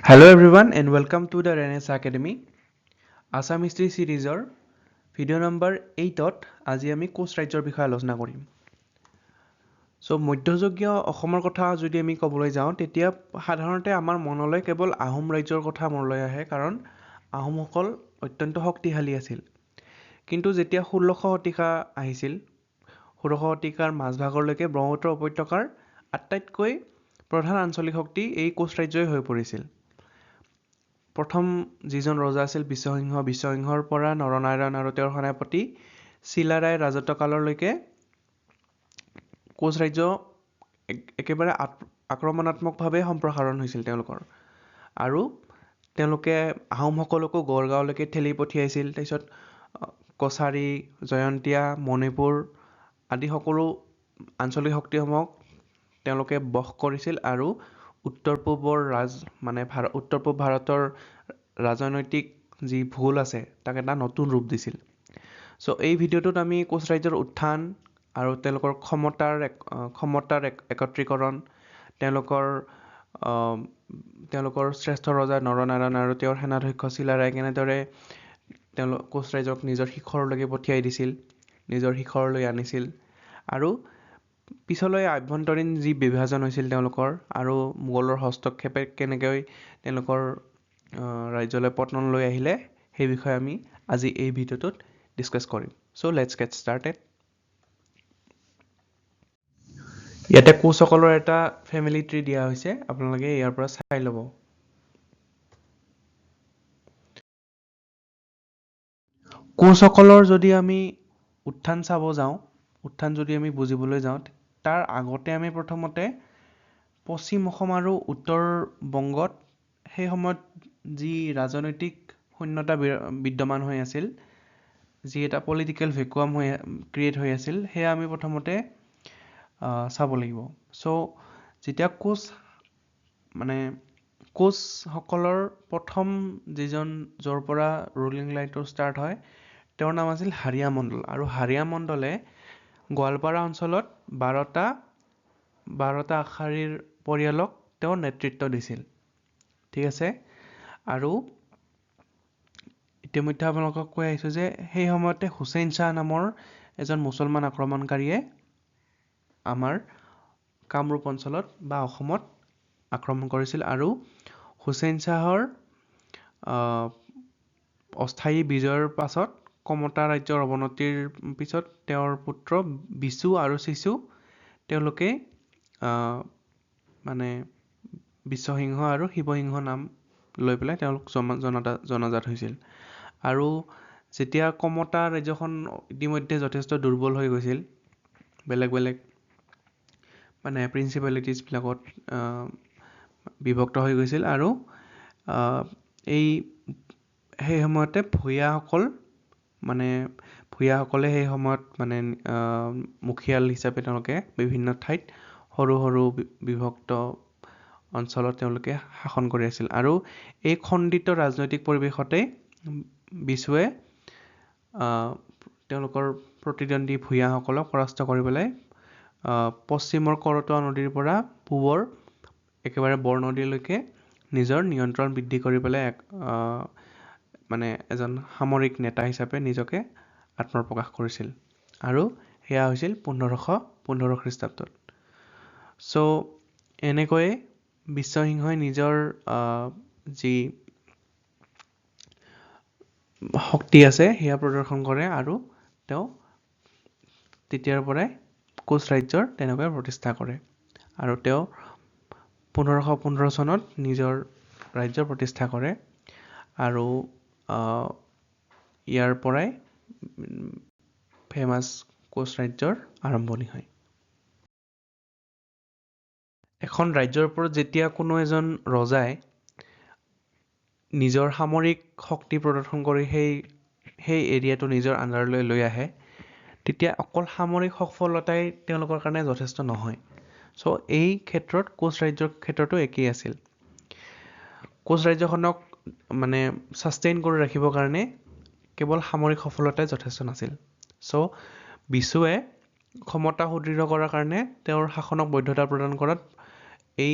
Hello everyone and welcome to the Renaissance Academy. Assam History Series-ৰ video' number 8ত আজি আমি কোচ ৰাজ্যৰ বিষয়ে আলোচনা কৰিম। মধ্যযুগীয় অসমৰ কথা যদি আমি ক'বলৈ যাওঁ তেতিয়া সাধাৰণতে আমাৰ মনলৈ কেৱল আহোম ৰাজ্যৰ কথা মনলৈ আহে কাৰণ আহোমসকল অত্যন্ত শক্তিশালী আছিল। কিন্তু যেতিয়া 16শ শতিকা আহিছিল 16শ শতিকাৰ মাজভাগলৈকে ব্ৰহ্মপুত্ৰ উপত্যকাৰ আটাইতকৈ প্ৰধান আঞ্চলিক শক্তি এই কোচ ৰাজ্যই হৈ পৰিছিল। প্ৰথম যিজন ৰজা আছিল বিশ্বসিংহৰ পৰা নৰনাৰায়ণ আৰু তেওঁৰ সেনাপতি চিলাৰায় ৰাজত্বকাললৈকে কোচ ৰাজ্য একেবাৰে আক্ৰমণাত্মকভাৱে সম্প্ৰসাৰণ হৈছিল তেওঁলোকৰ আৰু তেওঁলোকে আহোমসকলকো গড়গাঁৱলৈকে ঠেলি পঠিয়াইছিল। তাৰপিছত কছাৰী, জয়ন্তীয়া, মণিপুৰ আদি সকলো আঞ্চলিক শক্তিসমূহক তেওঁলোকে বশ কৰিছিল আৰু উত্তৰ পূবৰ উত্তৰ পূব ভাৰতৰ ৰাজনৈতিক যি ভূল আছে তাক এটা নতুন ৰূপ দিছিল। এই ভিডিঅ'টোত আমি কোচ ৰাজ্যৰ উত্থান আৰু তেওঁলোকৰ ক্ষমতাৰ একত্ৰীকৰণ, তেওঁলোকৰ শ্ৰেষ্ঠ ৰজা নৰনাৰায়ণ আৰু তেওঁৰ সেনাধ্যক্ষ চিলাৰায়ে কেনেদৰে কোচ ৰাজ্যক নিজৰ শিখৰলৈকে পঠিয়াই দিছিল, নিজৰ শিখৰলৈ আনিছিল আৰু পিছলৈ আভ্যন্তৰীণ যি বিভাজন হৈছিল তেওঁলোকৰ আৰু মোগলৰ হস্তক্ষেপে কেনেকৈ তেওঁলোকৰ ৰাজ্যলৈ পতন লৈ আহিলে সেই বিষয়ে আমি আজি এই ভিডিঅ'টোত ডিছকাছ কৰিম। Let's gate started. ইয়াতে কোচসকলৰ এটা ফেমিলি ট্ৰী দিয়া হৈছে, আপোনালোকে ইয়াৰ পৰা চাই ল'ব। কোচসকলৰ যদি আমি উত্থান যদি আমি বুজিবলৈ যাওঁ তাৰ আগতে আমি প্ৰথমতে পশ্চিম অসম আৰু উত্তৰ বংগত সেই সময়ত যি ৰাজনৈতিক শূন্যতা বিদ্যমান হৈ আছিল, যি এটা পলিটিকেল ভেকুৱাম ক্ৰিয়েট হৈ আছিল, সেয়া আমি প্ৰথমতে চাব লাগিব। যেতিয়া কোচসকলৰ প্ৰথম য'ৰ পৰা ৰুলিং লাইনটো ষ্টাৰ্ট হয় তেওঁৰ নাম আছিল হাৰিয়া মণ্ডল আৰু হাৰিয়া মণ্ডলে গোৱালপাৰা অঞ্চলত 12টা আশাৰীৰ পৰিয়ালক তেওঁ নেতৃত্ব দিছিল। ঠিক আছে, আৰু ইতিমধ্যে আপোনালোকক কৈ আহিছোঁ যে সেই সময়তে হুছেইন শ্বাহ নামৰ এজন মুছলমান আক্ৰমণকাৰীয়ে আমাৰ কামৰূপ অঞ্চলত বা অসমত আক্ৰমণ কৰিছিল আৰু হুছেইন শ্বাহৰ অস্থায়ী বিজয়ৰ পাছত কমতা ৰাজ্যৰ অৱনতিৰ পিছত তেওঁৰ পুত্ৰ বিচু আৰু চিচু তেওঁলোকে বিশ্বসিংহ আৰু শিৱসিংহ নাম লৈ পেলাই তেওঁলোক জনাজাত হৈছিল। আৰু যেতিয়া কমতা ৰাজ্যখন ইতিমধ্যে যথেষ্ট দুৰ্বল হৈ গৈছিল, বেলেগ প্ৰিন্সিপালিটিজবিলাকত বিভক্ত হৈ গৈছিল আৰু সেই সময়তে ভূঞাসকলে সেই সময়ত মুখিয়াল হিচাপে তেওঁলোকে বিভিন্ন ঠাইত সৰু সৰু বিভক্ত অঞ্চলত তেওঁলোকে শাসন কৰি আছিল আৰু এই খণ্ডিত ৰাজনৈতিক পৰিৱেশতে বিচুৱে তেওঁলোকৰ প্ৰতিদ্বন্দ্বী ভূঞাসকলক পৰাস্ত কৰি পেলাই পশ্চিমৰ কৰতোৱা নদীৰ পৰা পূবৰ একেবাৰে বৰনদীলৈকে নিজৰ নিয়ন্ত্ৰণ বৃদ্ধি কৰি পেলাই এজন সামৰিক নেতা হিচাপে নিজকে আত্মপ্ৰকাশ কৰিছিল আৰু সেয়া হৈছিল 1515 খ্ৰীষ্টাব্দত। এনেকৈয়ে বিশ্বসিংহই নিজৰ যি শক্তি আছে সেয়া প্ৰদৰ্শন কৰে আৰু তেওঁ তেতিয়াৰ পৰাই কোচ ৰাজ্যৰ তেনেকৈ প্ৰতিষ্ঠা কৰে আৰু তেওঁ 1515 চনত নিজৰ ৰাজ্যৰ প্ৰতিষ্ঠা কৰে আৰু ইয়াৰ পৰাই ফেমাছ কোচ ৰাজ্যৰ আৰম্ভণি হয়। এখন ৰাজ্যৰ ওপৰত যেতিয়া কোনো এজন ৰজাই নিজৰ সামৰিক শক্তি প্ৰদৰ্শন কৰি সেই এৰিয়াটো নিজৰ আণ্ডাৰলৈ লৈ আহে তেতিয়া অকল সামৰিক সফলতাই তেওঁলোকৰ কাৰণে যথেষ্ট নহয়। এই ক্ষেত্ৰত কোচ ৰাজ্যৰ ক্ষেত্ৰতো একেই আছিল। কোচ ৰাজ্যখনক ছাষ্টেইন কৰি ৰাখিবৰ কাৰণে কেৱল সামৰিক সফলতাই যথেষ্ট নাছিল। বিচুৱে ক্ষমতা সুদৃঢ় কৰাৰ কাৰণে তেওঁৰ শাসনক বৈধতা প্ৰদান কৰাত এই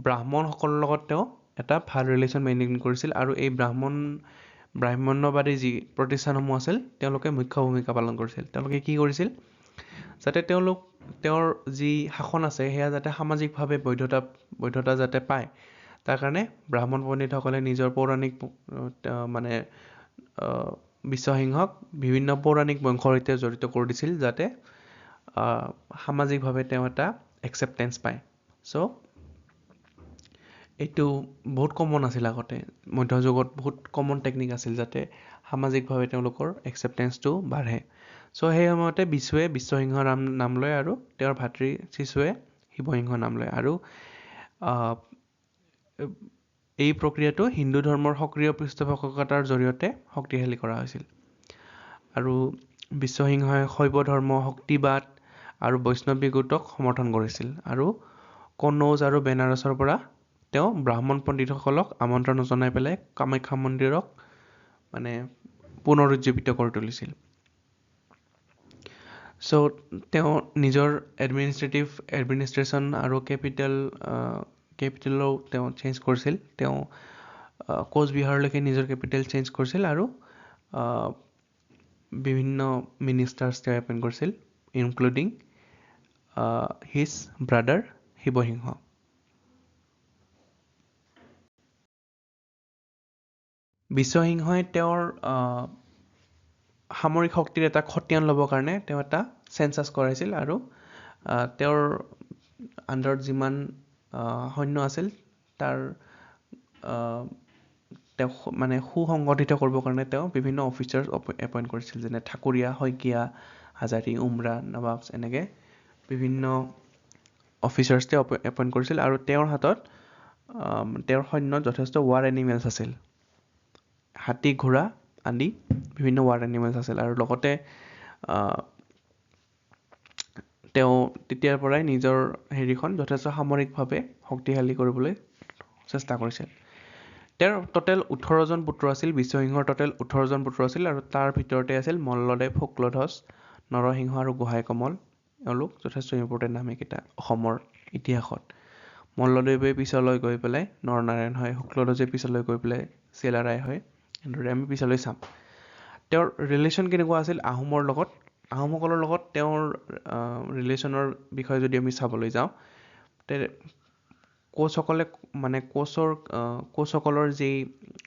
ব্ৰাহ্মণসকলৰ লগত তেওঁ এটা ভাল ৰিলেশ্যন মেইনটেইন কৰিছিল আৰু এই ব্ৰাহ্মণ্যবাদী যি প্ৰতিষ্ঠানসমূহ আছিল তেওঁলোকে মুখ্য ভূমিকা পালন কৰিছিল। তেওঁলোকে কি কৰিছিল যাতে তেওঁৰ যি শাসন আছে সেয়া যাতে সামাজিকভাৱে বৈধতা যাতে পায়, তাৰ কাৰণে ব্ৰাহ্মণ পণ্ডিতসকলে নিজৰ পৌৰাণিক মানে বিশ্বসিংহক বিভিন্ন পৌৰাণিক বংশৰ সৈতে জড়িত কৰি দিছিল যাতে সামাজিকভাৱে তেওঁ এটা একচেপ্টেঞ্চ পায়। চ' এইটো বহুত কমন আছিল আগতে, মধ্যযুগত বহুত কমন টেকনিক আছিল যাতে সামাজিকভাৱে তেওঁলোকৰ একচেপ্টেঞ্চটো বাঢ়ে। চ' সেই সময়তে বিশুৱে বিশ্বসিংহ নাম লয় আৰু তেওঁৰ ভাতৃ শিশুৱে শিৱসিংহ নাম লয়। আৰু এই প্ৰক্ৰিয়াটো হিন্দু ধৰ্মৰ সক্ৰিয় পৃষ্ঠপোষকতাৰ জৰিয়তে শক্তিশালী কৰা হৈছিল। আৰু বিশ্বসিংহই শৈৱ ধৰ্ম, শক্তিবাদ আৰু বৈষ্ণৱী গোটক সমৰ্থন কৰিছিল। আৰু কনৌজ আৰু বেনাৰসৰ পৰা তেওঁ ব্ৰাহ্মণ পণ্ডিতসকলক আমন্ত্ৰণ জনাই পেলাই কামাখ্যা মন্দিৰক মানে পুনৰুজ্জীৱিত কৰি তুলিছিল। চ' তেওঁ নিজৰ এডমিনিষ্ট্ৰেশ্যন আৰু কেপিটেলো তেওঁ চেঞ্জ কৰিছিল। তেওঁ কোচবিহাৰলৈকে নিজৰ কেপিটেল চেঞ্জ কৰিছিল আৰু বিভিন্ন মিনিষ্টাৰ্ছ তেওঁ এপইণ্ট কৰিছিল, ইনক্লুডিং হিজ ব্ৰাদাৰ শিৱসিংহ। বিশ্বসিংহই তেওঁৰ সামৰিক শক্তিৰ এটা খতিয়ান ল'বৰ কাৰণে তেওঁ এটা চেঞ্চাছ কৰাইছিল আৰু তেওঁৰ আণ্ডাৰত যিমান সৈন্য আছিল তাৰ তেওঁ মানে সুসংগঠিত কৰিবৰ কাৰণে তেওঁ বিভিন্ন অফিচাৰ্ছ এপইণ্ট কৰিছিল, যেনে ঠাকুৰীয়া, শইকীয়া, হাজাৰী, উমৰা, নৱাব, এনেকৈ বিভিন্ন অফিচাৰ্ছ তেওঁ এপইণ্ট কৰিছিল। আৰু তেওঁৰ হাতত তেওঁৰ সৈন্যত যথেষ্ট ৱাৰ এনিমেলছ আছিল, হাতী, ঘোঁৰা আদি বিভিন্ন ৱাৰ এনিমেলছ আছিল। আৰু লগতে তেওঁ তেতিয়াৰ পৰাই নিজৰ হেৰিখন যথেষ্ট সামৰিকভাৱে শক্তিশালী কৰিবলৈ চেষ্টা কৰিছিল। তেওঁৰ টোটেল 18জন পুত্ৰ আছিল, বিশ্বসিংহৰ টোটেল 18জন পুত্ৰ আছিল। আৰু তাৰ ভিতৰতে আছিল মল্লদেৱ, শুক্লধ্বজ, নৰসিংহ আৰু গোহাঁই কমল। এওঁলোক যথেষ্ট ইম্পৰ্টেণ্ট নাম এইকেইটা অসমৰ ইতিহাসত। মল্লদেৱে পিছলৈ গৈ পেলাই নৰনাৰায়ণ হয়, শুক্লধ্বজে পিছলৈ গৈ পেলাই চিলাৰায় হয়, এনেদৰে আমি পিছলৈ চাম। তেওঁৰ ৰিলেশ্যন কেনেকুৱা আছিল আহোমসকলৰ লগত তেওঁৰ ৰিলেশ্যনৰ বিষয়ে যদি আমি চাবলৈ যাওঁ, কোচসকলৰ যি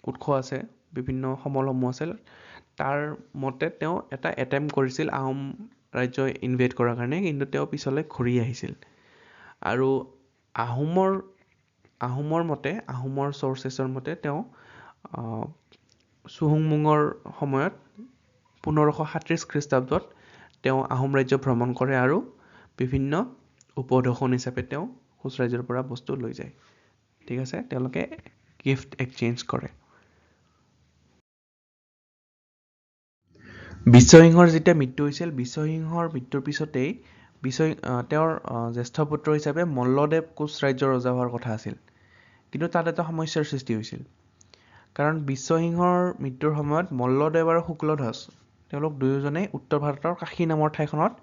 উৎস আছে, বিভিন্ন সমলসমূহ আছিল, তাৰ মতে তেওঁ এটা এটেম্প কৰিছিল আহোম ৰাজ্য ইনভেড কৰাৰ কাৰণে, কিন্তু তেওঁ পিছলৈ ঘূৰি আহিছিল। আৰু আহোমৰ চ'ৰ্চেছৰ মতে তেওঁ চুহুংমুঙৰ সময়ত 1537 খ্ৰীষ্টাব্দত তেওঁ আহোম ৰাজ্য ভ্ৰমণ কৰে আৰু বিভিন্ন উপঢৌকন হিচাপে তেওঁ কোচ ৰাজ্যৰ পৰা বস্তু লৈ যায়। ঠিক আছে, তেওঁলোকে গিফ্ট এক্সচেঞ্জ কৰে। বিশ্বসিংহৰ যেতিয়া মৃত্যু হৈছিল, বিশ্বসিংহৰ মৃত্যুৰ পিছতেই তেওঁৰ জ্যেষ্ঠ পুত্ৰ হিচাপে মল্লদেৱ কোচ ৰাজ্যৰ ৰজা হোৱাৰ কথা আছিল। কিন্তু তাত এটা সমস্যাৰ সৃষ্টি হৈছিল, কাৰণ বিশ্বসিংহৰ মৃত্যুৰ সময়ত মল্লদেৱ আৰু শুক্লধ্বজ তেওঁলোক দুয়োজনেই উত্তৰ ভাৰতৰ কাশী নামৰ ঠাইখনত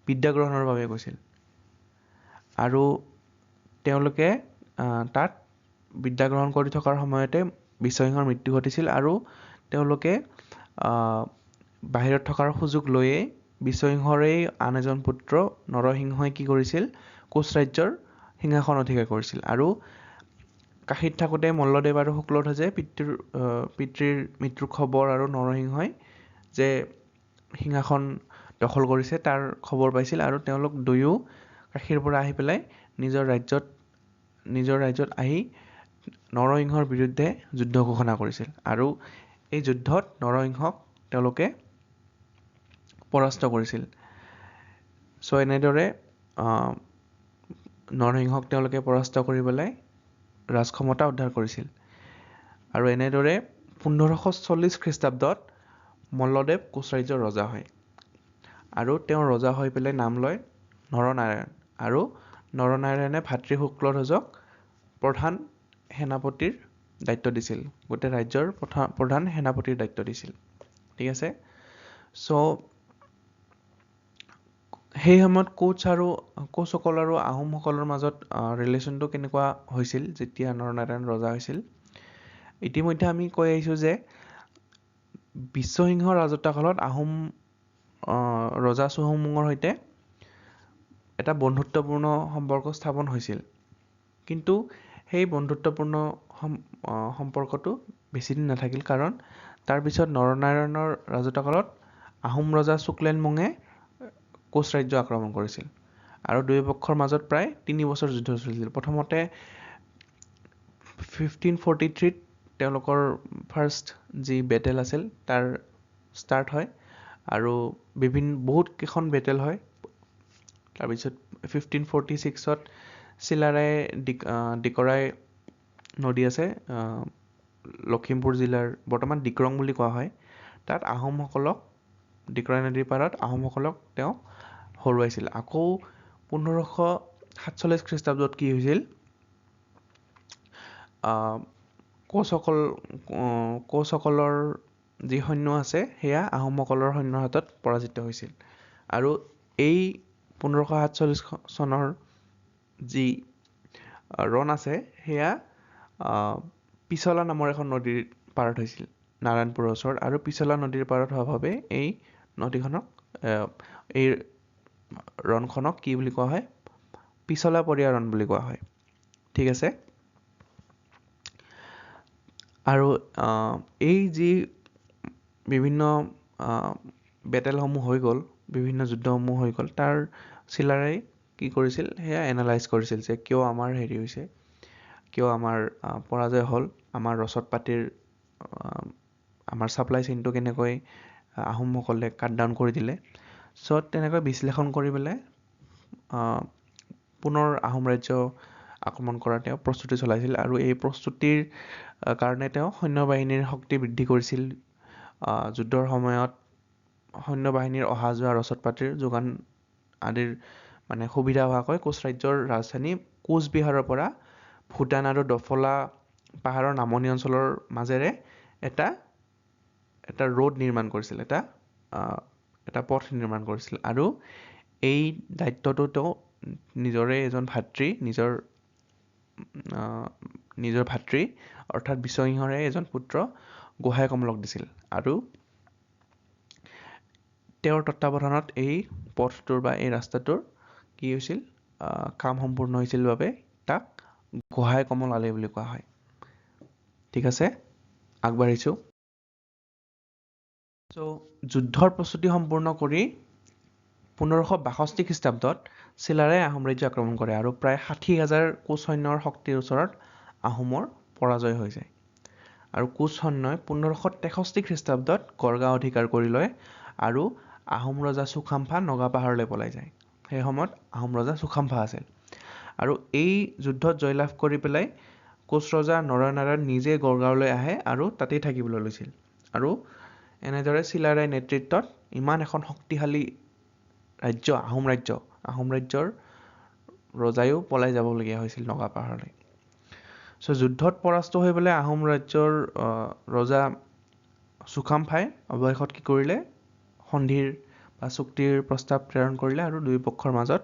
বিদ্যা গ্ৰহণৰ বাবে গৈছিল। আৰু তেওঁলোকে তাত বিদ্যা গ্ৰহণ কৰি থকাৰ সময়তে বিশ্বসিংহৰ মৃত্যু ঘটিছিল। আৰু তেওঁলোকে বাহিৰত থকাৰ সুযোগ লৈয়ে বিশ্বসিংহৰেই আন এজন পুত্ৰ নৰসিংহই কি কৰিছিল, কোচ ৰাজ্যৰ সিংহাসন অধিকাৰ কৰিছিল। আৰু কাশীত থাকোঁতে মল্লদেৱ আৰু শুক্লধ্বজে পিতৃৰ মৃত্যুৰ খবৰ আৰু নৰসিংহই যে সিংহাসন দখল কৰিছে তাৰ খবৰ পাইছিল। আৰু তেওঁলোক দুয়ো কাশীৰ পৰা আহি পেলাই নিজৰ ৰাজ্যত আহি নৰসিংহৰ বিৰুদ্ধে যুদ্ধ ঘোষণা কৰিছিল। আৰু এই যুদ্ধত নৰসিংহক তেওঁলোকে পৰাস্ত কৰিছিল। চ' এনেদৰে নৰসিংহক তেওঁলোকে পৰাস্ত কৰি পেলাই ৰাজক্ষমতা উদ্ধাৰ কৰিছিল। আৰু এনেদৰে 1540 খ্ৰীষ্টাব্দত মল্লদেৱ কোচ ৰাজ্যৰ ৰজা হয়। আৰু তেওঁ ৰজা হৈ পেলাই নাম লয় নৰনাৰায়ণ। আৰু নৰনাৰায়ণে ভাতৃ শুক্লধ্বজক প্ৰধান সেনাপতিৰ দায়িত্ব দিছিল, গোটেই ৰাজ্যৰ প্ৰধান সেনাপতিৰ দায়িত্ব দিছিল। ঠিক আছে, চ' সেই সময়ত কোচসকল আৰু আহোমসকলৰ মাজত ৰিলেশ্যনটো কেনেকুৱা হৈছিল যেতিয়া নৰনাৰায়ণ ৰজা হৈছিল। ইতিমধ্যে আমি কৈ আহিছোঁ যে বিশ্বসিংহ ৰাজত্ব কালত আহোম ৰজা চুহুংমুঙৰ সৈতে এটা বন্ধুত্বপূৰ্ণ সম্পৰ্ক স্থাপন হৈছিল। কিন্তু সেই বন্ধুত্বপূৰ্ণ সম্পৰ্কটো বেছিদিন নাথাকিল, কাৰণ তাৰপিছত নৰনাৰায়ণৰ ৰাজত্বকালত আহোম ৰজা চুকলেনমুঙে কোচ ৰাজ্য আক্ৰমণ কৰিছিল আৰু দুয়ো পক্ষৰ মাজত প্ৰায় 3 বছৰ যুদ্ধ চলিছিল। প্ৰথমতে 1543ত তেওঁলোকৰ ফাৰ্ষ্ট যি বেটেল আছিল তাৰ ষ্টাৰ্ট হয় আৰু বহুত কেইখন বেটেল হয়। তাৰপিছত 1546ত চিলাৰায় ডিকৰাই নদী আছে, লখিমপুৰ জিলাৰ বৰ্তমান ডিক্ৰং বুলি কোৱা হয়, তাত আহোমসকলক ডিকৰাই নদীৰ পাৰত আহোমসকলক তেওঁ হৰুৱাইছিল। আকৌ 1547 খ্ৰীষ্টাব্দত কি হৈছিল, কোচসকলৰ যি সৈন্য আছে সেয়া আহোমসকলৰ সৈন্যৰ হাতত পৰাজিত হৈছিল। আৰু এই 1547 চনৰ যি ৰণ আছে সেয়া পিছলা নামৰ এখন নদীৰ পাৰত হৈছিল নাৰায়ণপুৰৰ ওচৰত, আৰু পিছলা নদীৰ পাৰত হোৱাৰ বাবে এই নদীখনক এই ৰণখনক কি বুলি কোৱা হয়, পিছলা পৰিয়া ৰণ বুলি কোৱা হয়। ঠিক আছে। আৰু এই যি বিভিন্ন বেটেলসমূহ হৈ গ'ল, বিভিন্ন যুদ্ধসমূহ হৈ গ'ল, তাৰ চিলাৰাই কি কৰিছিল সেয়া এনালাইজ কৰিছিল যে কিয় আমাৰ হেৰি হৈছে, কিয় আমাৰ পৰাজয় হ'ল, আমাৰ ৰচদ পাতিৰ আমাৰ ছাপ্লাই চেইনটো কেনেকৈ আহোমসকলে কাট ডাউন কৰি দিলে। চ' তেনেকৈ বিশ্লেষণ কৰি পেলাই পুনৰ আহোম ৰাজ্য আক্ৰমণ কৰাৰ তেওঁ প্ৰস্তুতি চলাইছিল, আৰু এই প্ৰস্তুতিৰ কাৰণে তেওঁ সৈন্যবাহিনীৰ শক্তি বৃদ্ধি কৰিছিল। যুদ্ধৰ সময়ত সৈন্যবাহিনীৰ অহা যোৱা, ৰচদ পাতিৰ যোগান আদিৰ মানে সুবিধা হোৱাকৈ কোচ ৰাজ্যৰ ৰাজধানী কোচবিহাৰৰ পৰা ভূটান আৰু দফলা পাহাৰৰ নামনি অঞ্চলৰ মাজেৰে এটা ৰোড নিৰ্মাণ কৰিছিল, এটা পথ নিৰ্মাণ কৰিছিল। আৰু এই দায়িত্বটো তেওঁ নিজৰে এজন ভাতৃ, নিজৰ ভাতৃ অৰ্থাৎ বিশ্বসিংহৰে এজন পুত্ৰ গোহাঁই কমলক দিছিল, আৰু তেওঁৰ তত্বাৱধানত এই পথটোৰ বা এই ৰাস্তাটোৰ কি হৈছিল, কাম সম্পূৰ্ণ হৈছিল বাবে তাক গোহাঁই কমল আলি বুলি কোৱা হয়। ঠিক আছে, আগবাঢ়িছোঁ। চ' যুদ্ধৰ প্ৰস্তুতি সম্পূৰ্ণ কৰি 1562 খ্ৰীষ্টাব্দত চিলাৰাই আহোম ৰাজ্য আক্ৰমণ কৰে, আৰু প্ৰায় 60,000 কোচ সৈন্যৰ শক্তিৰ ওচৰত আহোমৰ পৰাজয় হৈ যায়। আৰু কোচ সৈন্যই 1563 খ্ৰীষ্টাব্দত গড়গাঁও অধিকাৰ কৰি লয়, আৰু আহোম ৰজা চুকাম্ফা নগাপাহাৰলৈ পলাই যায়। সেই সময়ত আহোম ৰজা চুকাম্ফা আছিল। আৰু এই যুদ্ধত জয়লাভ কৰি পেলাই কোচ ৰজা নৰনাৰায়ণ নিজে গড়গাঁৱলৈ আহে আৰু তাতেই থাকিবলৈ লৈছিল। আৰু এনেদৰে চিলাৰায়ৰ নেতৃত্বত ইমান এখন শক্তিশালী ৰাজ্য, আহোম ৰাজ্যৰ ৰজায়ো পলাই যাবলগীয়া হৈছিল নগাপাহাৰলৈ। চ' যুদ্ধত পৰাস্ত হৈ পেলাই আহোম ৰাজ্যৰ ৰজা চুকাম্ফাই অৱশেষত কি কৰিলে, সন্ধিৰ বা চুক্তিৰ প্ৰস্তাৱ প্ৰেৰণ কৰিলে, আৰু দুয়ো পক্ষৰ মাজত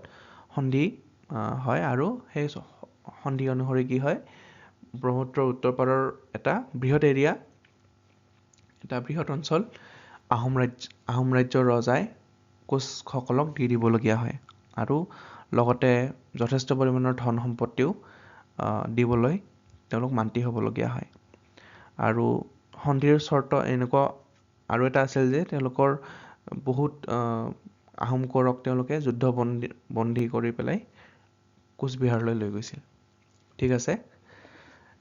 সন্ধি হয়। আৰু সেই সন্ধি অনুসৰি কি হয়, ব্ৰহ্মপুত্ৰৰ উত্তৰ পাৰৰ এটা বৃহৎ এৰিয়া, এটা বৃহৎ অঞ্চল আহোম ৰাজ্যৰ ৰজাই কোচসকলক দি দিবলগীয়া হয়, আৰু লগতে যথেষ্ট পৰিমাণৰ ধন সম্পত্তিও দিবলৈ তেওঁলোক মান্তি হ'বলগীয়া হয়। আৰু সন্ধিৰ চৰ্ত এনেকুৱা আৰু এটা আছিল যে তেওঁলোকৰ বহুত আহোম কোঁৱৰক তেওঁলোকে যুদ্ধবন্দী কৰি পেলাই কোচবিহাৰলৈ লৈ গৈছিল। ঠিক আছে,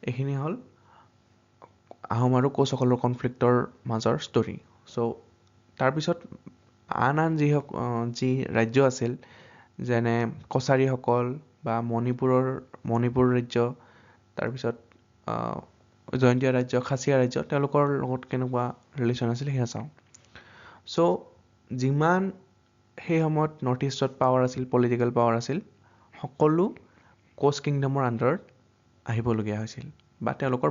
এইখিনি হ'ল আহোম আৰু কোচসকলৰ কনফ্লিক্টৰ মাজৰ ষ্টৰি। চ' তাৰপিছত আন যি ৰাজ্য আছিল, যেনে কছাৰীসকল বা মণিপুৰ ৰাজ্য, তাৰপিছত জয়ন্তীয়া ৰাজ্য, খাচীয়া ৰাজ্য, তেওঁলোকৰ লগত কেনেকুৱা ৰিলেশ্যন আছিল সেয়া চাওঁ। চ' যিমান সেই সময়ত নৰ্থ ইষ্টত পাৱাৰ আছিল, পলিটিকেল পাৱাৰ আছিল, সকলো কোচ কিংডমৰ আণ্ডাৰত আহিবলগীয়া হৈছিল, বা তেওঁলোকৰ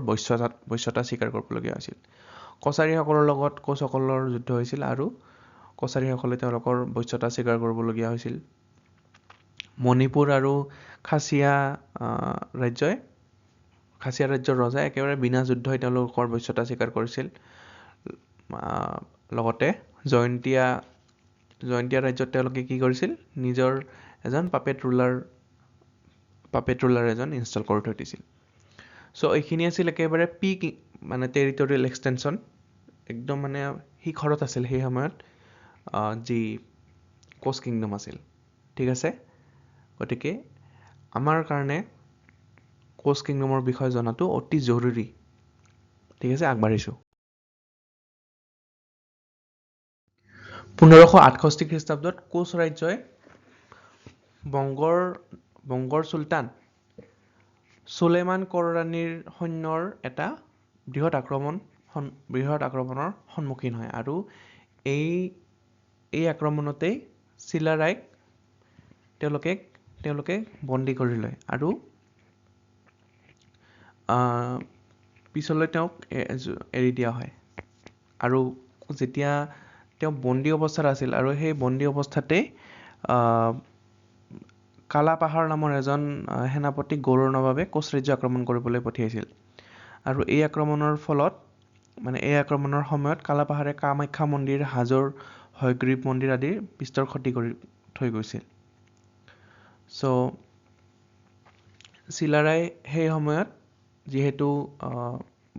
বশ্যতা স্বীকাৰ কৰিবলগীয়া হৈছিল। কছাৰীসকলৰ লগত কোচসকলৰ যুদ্ধ হৈছিল, আৰু কছাৰীসকলে তেওঁলোকৰ বশ্যতা স্বীকাৰ কৰিবলগীয়া হৈছিল। মণিপুৰ আৰু খাচীয়া ৰাজ্যৰ ৰজাই একেবাৰে বিনা যুদ্ধই তেওঁলোকৰ বশ্যতা স্বীকাৰ কৰিছিল। লগতে জয়ন্তীয়া ৰাজ্যত তেওঁলোকে কি কৰিছিল, নিজৰ এজন পাপেট ৰুলাৰ এজন ইনষ্টল কৰি থৈ দিছিল। চ' এইখিনি আছিল একেবাৰে পিক মানে টেৰিটৰিয়েল এক্সটেনশ্যন, একদম মানে শিখৰত আছিল সেই সময়ত যি কোচ কিংডম আছিল। ঠিক আছে, গতিকে আমাৰ কাৰণে কোচ কিংডমৰ বিষয়ে জনাটো অতি জৰুৰী। ঠিক আছে, আগবাঢ়িছোঁ। 1568 খ্ৰীষ্টাব্দত কোচ ৰাজ্যই বংগৰ চুলতান চুলেমান কৰৰাণীৰ সৈন্যৰ এটা বৃহৎ আক্ৰমণৰ সন্মুখীন হয়, আৰু এই আক্ৰমণতেই চিলাৰায়ক তেওঁলোকে বন্দী কৰি লয়, আৰু পিছলৈ তেওঁক এৰি দিয়া হয়। আৰু যেতিয়া তেওঁ বন্দী অৱস্থাত আছিল, আৰু সেই বন্দী অৱস্থাতেই কালাপাহাৰ নামৰ এজন সেনাপতি গৌৰৰ নবাবে কোচ ৰাজ্য আক্ৰমণ কৰিবলৈ পঠিয়াইছিল। আৰু এই আক্ৰমণৰ সময়ত কালাপাহাৰে কামাখ্যা মন্দিৰ, হাজোৰ হয়গ্ৰীৱ মন্দিৰ আদিৰ বিস্তৰ ক্ষতি কৰি থৈ গৈছিল। চ' চিলাৰাই সেই সময়ত যিহেতু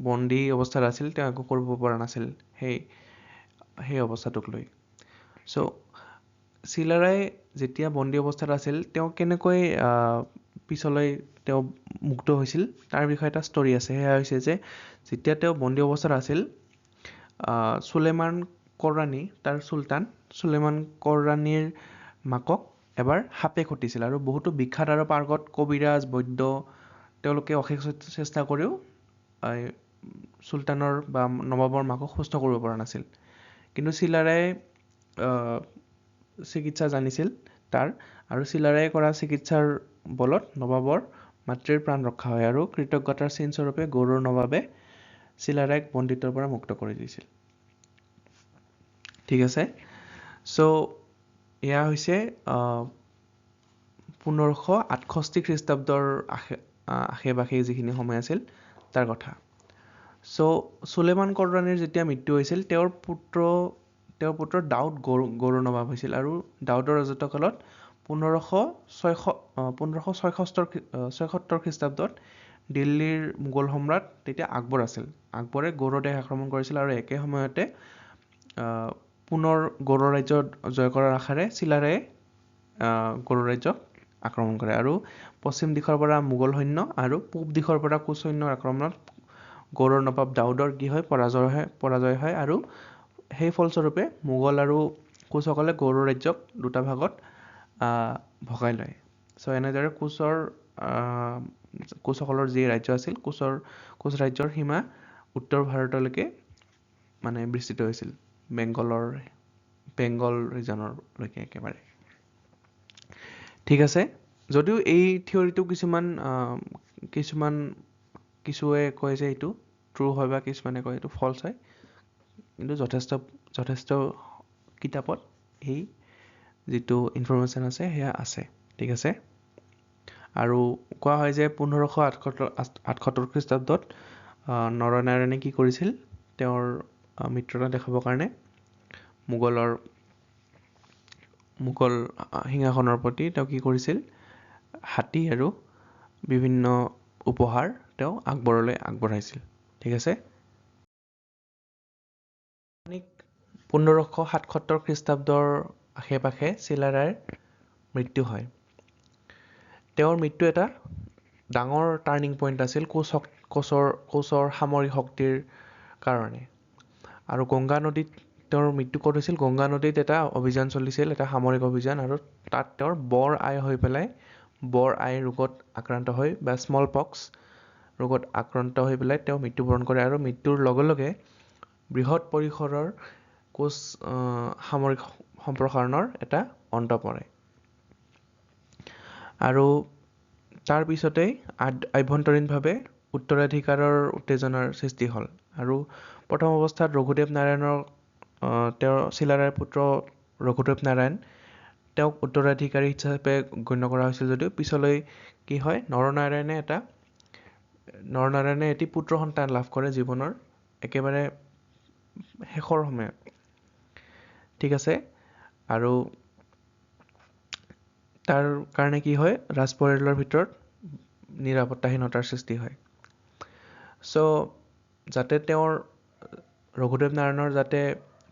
বন্দী অৱস্থাত আছিল, তেওঁ একো কৰিব পৰা নাছিল সেই অৱস্থাটোক লৈ। চ' চিলাৰাই যেতিয়া বন্দী অৱস্থাত আছিল, তেওঁ কেনেকৈ পিছলৈ তেওঁ মুক্ত হৈছিল তাৰ বিষয়ে এটা ষ্টৰি আছে। সেয়া হৈছে যে যেতিয়া তেওঁ বন্দী অৱস্থাত আছিল, চুলেমান কৰৰাণী, তাৰ চুলতান চুলেমান কৰৰাণীৰ মাকক এবাৰ সাপে খুটিছিল, আৰু বহুতো বিখ্যাত আৰু পাৰ্গত কবিৰাজ, বৈদ্য তেওঁলোকে অশেষ চেষ্টা কৰিও চুলতানৰ বা নবাবৰ মাকক সুস্থ কৰিব পৰা নাছিল। কিন্তু চিলাৰাই চিকিৎসা জানিছিল তাৰ, আৰু চিলাৰাই কৰা চিকিৎসাৰ বলত নবাবৰ মাতৃৰ প্ৰাণ ৰক্ষা হয়, আৰু কৃতজ্ঞতাৰ চিন স্বৰূপে গৌৰৰ নবাবে চিলাৰায়ক বন্দীত্বৰ পৰা মুক্ত কৰি দিছিল। ঠিক আছে, চ' এয়া হৈছে 1568 খ্ৰীষ্টাব্দৰ আশে পাশে যিখিনি সময় আছিল তাৰ কথা। চ' চুলেমান কৰৰাণীৰ যেতিয়া মৃত্যু হৈছিল, তেওঁৰ পুত্ৰ দাউদ গৌৰৰ নবাব হৈছিল, আৰু দাউদৰ ৰাজত্বকালত 1576 খ্ৰীষ্টাব্দত দিল্লীৰ মোগল সম্ৰাট তেতিয়া আকবৰ আছিল। আকবৰে গৌড়ৰ দেশ আক্ৰমণ কৰিছিল, আৰু একে সময়তে পুনৰ গৌড় ৰাজ্য জয় কৰাৰ আশাৰে চিলাৰায়ে গৌড় ৰাজ্যক আক্ৰমণ কৰে, আৰু পশ্চিম দিশৰ পৰা মোগল সৈন্য আৰু পূব দিশৰ পৰা কোচ সৈন্যৰ আক্ৰমণত গৌড়ৰ নবাব দাউদৰ কি হয়, পৰাজয় হয়, আৰু সেই ফলস্বৰূপে মোগল আৰু কোচসকলে গৌড় ৰাজ্যক দুটা ভাগত ভগাই লয়। চ' এনেদৰে কোচসকলৰ যি ৰাজ্য আছিল, কোচ ৰাজ্যৰ সীমা উত্তৰ ভাৰতলৈকে মানে বিস্তৃত হৈছিল, বেংগল ৰিজনলৈকে একেবাৰে। ঠিক আছে, যদিও এই থিয়ৰিটো কিছুৱে কয় যে এইটো ট্ৰু হয়, বা কিছুমানে কয় এইটো ফলছ হয়, কিন্তু যথেষ্ট কিতাপত এই যিটো ইনফৰমেশ্যন আছে সেয়া আছে। ঠিক আছে, আৰু কোৱা হয় যে 1578 খ্ৰীষ্টাব্দত নৰনাৰায়ণে কি কৰিছিল, তেওঁৰ মিত্ৰতা দেখাবৰ কাৰণে মোগল সিংহাসনৰ প্ৰতি তেওঁ কি কৰিছিল, হাতী আৰু বিভিন্ন উপহাৰ তেওঁ আকবৰলৈ আগবঢ়াইছিল। ঠিক আছে, 1577 খ্ৰীষ্টাব্দৰ আশে পাশে চিলাৰায়ৰ মৃত্যু হয়। তেওঁৰ মৃত্যু এটা ডাঙৰ টাৰ্ণিং পইণ্ট আছিল কোচৰ সামৰিক শক্তিৰ কাৰণে, আৰু গংগা নদীত তেওঁৰ মৃত্যু ক'ত হৈছিল, গংগা নদীত এটা অভিযান চলিছিল, এটা সামৰিক অভিযান, আৰু তাত তেওঁৰ বৰ আই ৰোগত আক্ৰান্ত হৈ, বা স্মল পক্স ৰোগত আক্ৰান্ত হৈ পেলাই তেওঁ মৃত্যুবৰণ কৰে, আৰু মৃত্যুৰ লগে লগে বৃহৎ পৰিসৰৰ কোচ সামৰিক সম্প্ৰসাৰণৰ এটা অন্ত পৰে, আৰু তাৰ পিছতেই আভ্যন্তৰীণভাৱে উত্তৰাধিকাৰৰ উত্তেজনাৰ সৃষ্টি হ'ল। আৰু প্ৰথম অৱস্থাত ৰঘুদেৱ নাৰায়ণৰ তেওঁৰ চিলাৰায়ৰ পুত্ৰ ৰঘুদেৱ নাৰায়ণ তেওঁক উত্তৰাধিকাৰী হিচাপে গণ্য কৰা হৈছিল যদিও পিছলৈ কি হয় নৰনাৰায়ণে এটি পুত্ৰ সন্তান লাভ কৰে জীৱনৰ একেবাৰে শেষৰ সময়ত ঠিক আছে আৰু তাৰ কাৰণে কি হয় ৰাজ পৰিয়ালৰ ভিতৰত নিৰাপত্তাহীনতাৰ সৃষ্টি হয় চ' যাতে তেওঁৰ ৰঘুদেৱ নাৰায়ণৰ যাতে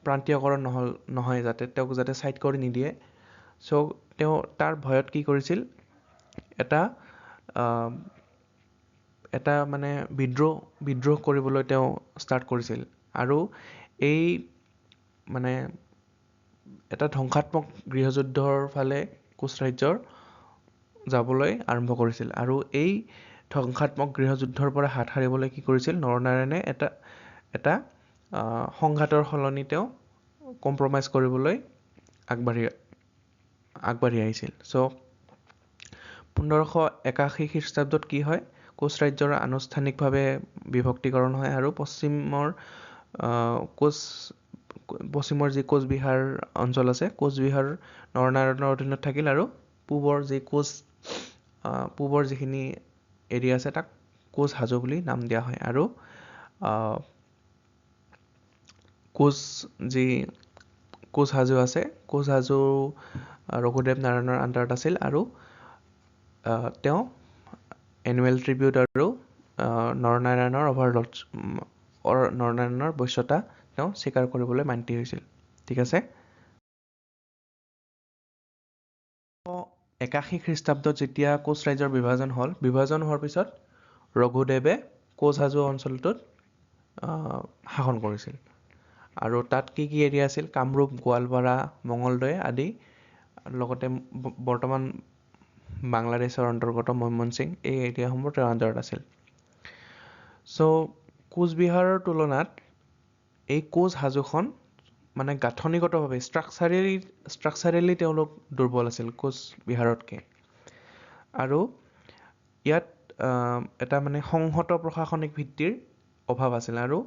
প্ৰান্তীয়কৰণ নহয় যাতে তেওঁক যাতে ছাইড কৰি নিদিয়ে চ' তেওঁ তাৰ ভয়ত কি কৰিছিল এটা মানে বিদ্ৰোহ কৰিবলৈ তেওঁ ষ্টাৰ্ট কৰিছিল আৰু এই মানে এটা ধ্বংসাত্মক গৃহযুদ্ধৰ ফালে কোচ ৰাজ্যৰ যাবলৈ আৰম্ভ কৰিছিল আৰু এই ধ্বংসাত্মক গৃহযুদ্ধৰ পৰা হাত সাৰিবলৈ কি কৰিছিল নৰনাৰায়ণে এটা সংঘাতৰ সলনি তেওঁ কম্প্ৰমাইজ কৰিবলৈ আগবাঢ়ি আহিছিল চ' 1581 খ্ৰীষ্টাব্দত কি হয় কোচ ৰাজ্যৰ আনুষ্ঠানিকভাৱে বিভক্তিকৰণ হয় আৰু পশ্চিমৰ যি কোচবিহাৰ অঞ্চল আছে কোচবিহাৰ নৰনাৰায়ণৰ অধীনত থাকিল আৰু পূবৰ যিখিনি এৰিয়া আছে তাক কোচ হাজো বুলি নাম দিয়া হয় আৰু কোচ হাজো আছে কোচ হাজো ৰঘুদেৱ নাৰায়ণৰ আণ্ডাৰত আছিল আৰু তেওঁ এনুৱেল ট্ৰিবিউট আৰু নৰনাৰায়ণৰ বশ্যতা তেওঁ স্বীকাৰ কৰিবলৈ মান্তি হৈছিল ঠিক আছে 81 খ্ৰীষ্টাব্দত যেতিয়া কোচ ৰাজ্যৰ বিভাজন হোৱাৰ পিছত ৰঘুদেৱে কোচ হাজো অঞ্চলটোত শাসন কৰিছিল আৰু তাত কি এৰিয়া আছিল কামৰূপ গোৱালপাৰা মঙলদৈ আদি লগতে বৰ্তমান বাংলাদেশৰ অন্তৰ্গত ময়মনসিং এই এৰিয়াসমূহ তেওঁৰ আণ্ডাৰত আছিল চ' কোচবিহাৰৰ তুলনাত এই কোচ হাজোখন মানে গাঁথনিগতভাৱে ষ্ট্ৰাকচাৰেলি তেওঁলোক দুৰ্বল আছিল কোচবিহাৰতকৈ আৰু ইয়াত এটা মানে সংহত প্ৰশাসনিক ভিত্তিৰ অভাৱ আছিল আৰু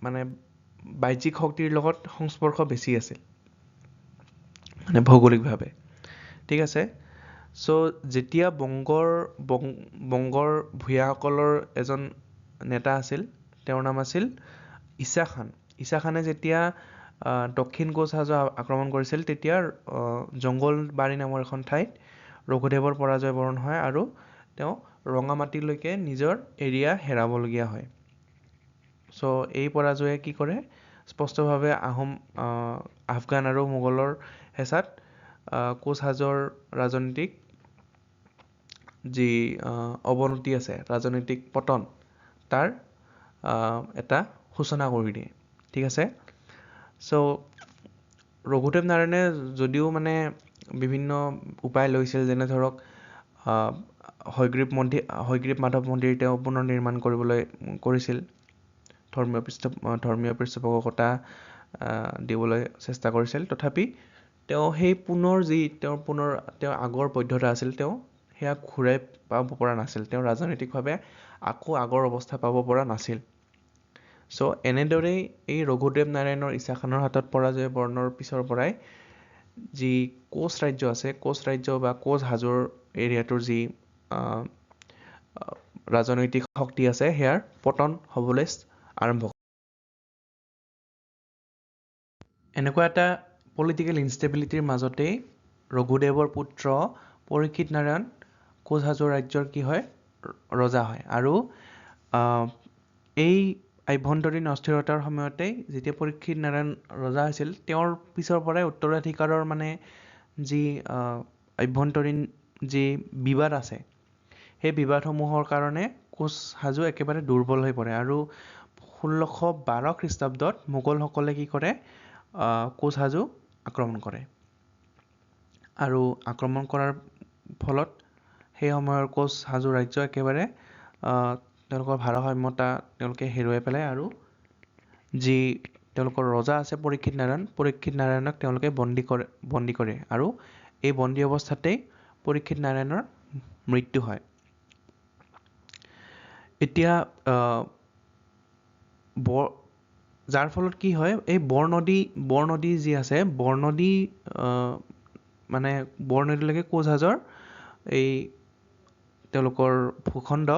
মানে বাহ্যিক শক্তিৰ লগত সংস্পৰ্শ বেছি আছিল মানে ভৌগোলিকভাৱে ঠিক আছে চ' যেতিয়া বংগৰ ভূঞাসকলৰ এজন নেতা আছিল তেওঁৰ নাম আছিল ঈশা খানে যেতিয়া দক্ষিণ কোচ হাজো আক্ৰমণ কৰিছিল তেতিয়া জংগলবাৰী নামৰ এখন ঠাইত ৰঘুদেৱৰ পৰাজয় বৰণ হয় আৰু তেওঁ ৰঙামাটিলৈকে নিজৰ এৰিয়া হেৰাবলগীয়া হয় চ' এই পৰাজয়ে কি কৰে স্পষ্টভাৱে আফগান আৰু মোগলৰ হেঁচাত কোচ হাজোৰ ৰাজনৈতিক যি অৱনতি আছে ৰাজনৈতিক পতন তাৰ এটা সূচনা কৰি দিয়ে ঠিক আছে চ' ৰঘুদেৱ নাৰায়ণে যদিও মানে বিভিন্ন উপায় লৈছিল যেনে ধৰক হয়গ্ৰীৱ মাধৱ মন্দিৰ তেওঁ পুনৰ নিৰ্মাণ কৰিছিল ধৰ্মীয় পৃষ্ঠপোষকতা দিবলৈ চেষ্টা কৰিছিল তথাপি তেওঁ সেই তেওঁৰ আগৰ বৈধতা আছিল তেওঁ সেয়া ঘূৰাই পাব পৰা নাছিল তেওঁ ৰাজনৈতিকভাৱে আকৌ আগৰ অৱস্থা পাব পৰা নাছিল চ' এনেদৰেই এই ৰঘুদেৱ নাৰায়ণৰ ঈশা খানৰ হাতত পৰাজয় বৰণৰ পিছৰ পৰাই যি কোচ ৰাজ্য আছে কোচ ৰাজ্য বা কোচ হাজোৰ এৰিয়াটোৰ যি ৰাজনৈতিক শক্তি আছে সেয়াৰ পতন হ'বলৈ আৰম্ভ কৰে এনেকুৱা এটা পলিটিকেল ইনষ্টেবিলিটিৰ মাজতেই ৰঘুদেৱৰ পুত্ৰ পৰীক্ষিত নাৰায়ণ কোচ হাজো ৰাজ্যৰ কি হয় ৰজা হয় আৰু এই আভ্যন্তৰীণ অস্থিৰতাৰ সময়তেই যেতিয়া পৰীক্ষিত নাৰায়ণ ৰজা হৈছিল তেওঁৰ পিছৰ পৰাই উত্তৰাধিকাৰৰ মানে যি আভ্যন্তৰীণ যি বিবাদ আছে সেই বিবাদসমূহৰ কাৰণে কোচ হাজো একেবাৰে দুৰ্বল হৈ পৰে আৰু 1612 খ্ৰীষ্টাব্দত মোগলসকলে কি কৰে কোচ হাজো আক্ৰমণ কৰে আৰু আক্ৰমণ কৰাৰ ফলত সেই সময়ৰ কোচ হাজো ৰাজ্য একেবাৰে তেওঁলোকৰ ভাৰসাম্যতা তেওঁলোকে হেৰুৱাই পেলাই আৰু যি তেওঁলোকৰ ৰজা আছে পৰীক্ষিত নাৰায়ণক তেওঁলোকে বন্দী কৰে আৰু এই বন্দী অৱস্থাতেই পৰীক্ষিত নাৰায়ণৰ মৃত্যু হয় এতিয়া যাৰ ফলত কি হয় এই বৰনদী যি আছে বৰনদী মানে বৰনদীলৈকে কোচৰাজৰ এই তেওঁলোকৰ ভূখণ্ড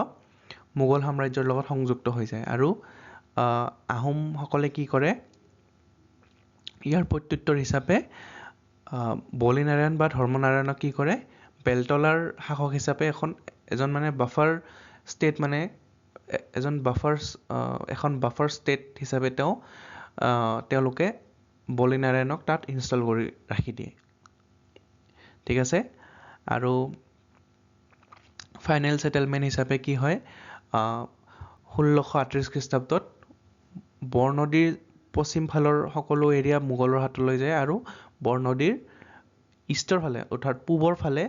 মোগল সাম্ৰাজ্যৰ লগত সংযুক্ত হৈ যায় আৰু আহোমসকলে কি কৰে ইয়াৰ প্ৰত্যুত্তৰ হিচাপে বলিনাৰায়ণ বা ধৰ্মনাৰায়ণক কি কৰে বেলতলাৰ শাসক হিচাপে এজন মানে বাফাৰ ষ্টেট মানে এখন বাফাৰ ষ্টেট হিচাপে তেওঁলোকে বলিনাৰায়ণক তাত ইনষ্টল কৰি ৰাখি দিয়ে ঠিক আছে আৰু ফাইনেল ছেটেলমেণ্ট হিচাপে কি হয় 1638 খ্ৰীষ্টাব্দত বৰনদীৰ পশ্চিম ফালৰ সকলো এৰিয়া মোগলৰ হাতলৈ যায় আৰু বৰনদীৰ ইষ্টৰ ফালে অৰ্থাৎ পূবৰ ফালে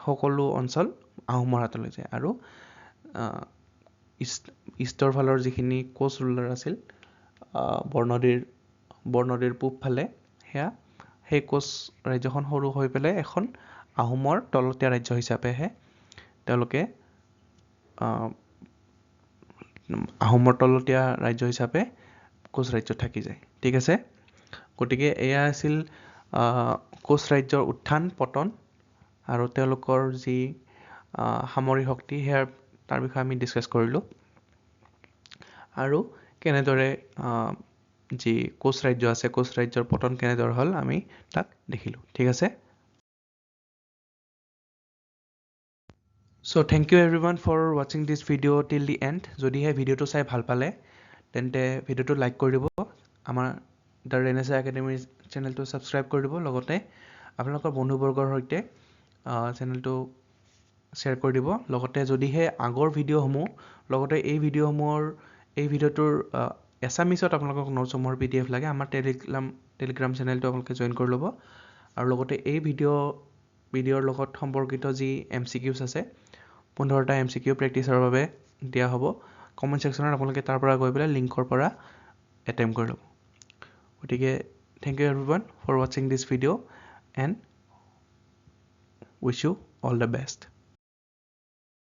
সকলো অঞ্চল আহোমৰ হাতলৈ যায় আৰু ইষ্টৰ ফালৰ যিখিনি কোচ ৰুলাৰ আছিল বৰনদীৰ পূব ফালে সেই কোচ ৰাজ্যখন সৰু হৈ পেলাই এখন আহোমৰ তলতীয়া ৰাজ্য হিচাপেহে তেওঁলোকে আহোমৰ তলতীয়া ৰাজ্য হিচাপে কোচ ৰাজ্যত থাকি যায় ঠিক আছে গতিকে এয়া আছিল কোচ ৰাজ্যৰ উত্থান পতন আৰু তেওঁলোকৰ যি সামৰিক শক্তি তাৰ বিষয়ে আমি ডিছকাছ কৰিলোঁ আৰু কেনেদৰে যি কোচ ৰাজ্য আছে কোচ ৰাজ্যৰ পতন কেনেদৰে হ'ল আমি তাক দেখিলোঁ ঠিক আছে So thank you everyone for watching this video till the end. যদিহে ভিডিঅ'টো চাই ভাল পালে তেন্তে ভিডিঅ'টো লাইক কৰি দিব আমাৰ দ্য ৰেনেছা একাডেমি চেনেলটো ছাবস্ক্ৰাইব কৰি দিব লগতে আপোনালোকৰ বন্ধুবৰ্গৰ সৈতে চেনেলটো শ্বেয়াৰ কৰি দিব লগতে যদিহে আগৰ ভিডিঅ'সমূহ লগতে এই ভিডিঅ'টোৰ এছামিছত আপোনালোকক নোটছসমূহৰ PDF লাগে আমাৰ টেলিগ্ৰাম চেনেলটো আপোনালোকে জইন কৰি ল'ব আৰু লগতে এই ভিডিঅ'ৰ লগত সম্পৰ্কিত যি MCQs আছে 15টা MCQ প্ৰেক্টিছৰ বাবে দিয়া হ'ব কমেণ্ট ছেকশ্যনত আপোনালোকে তাৰ পৰা গৈ পেলাই লিংকৰ পৰা এটেম্প কৰি ল'ব গতিকে থেংক ইউ এভৰিৱান ফৰ ৱাচিং this video' and wish you all the best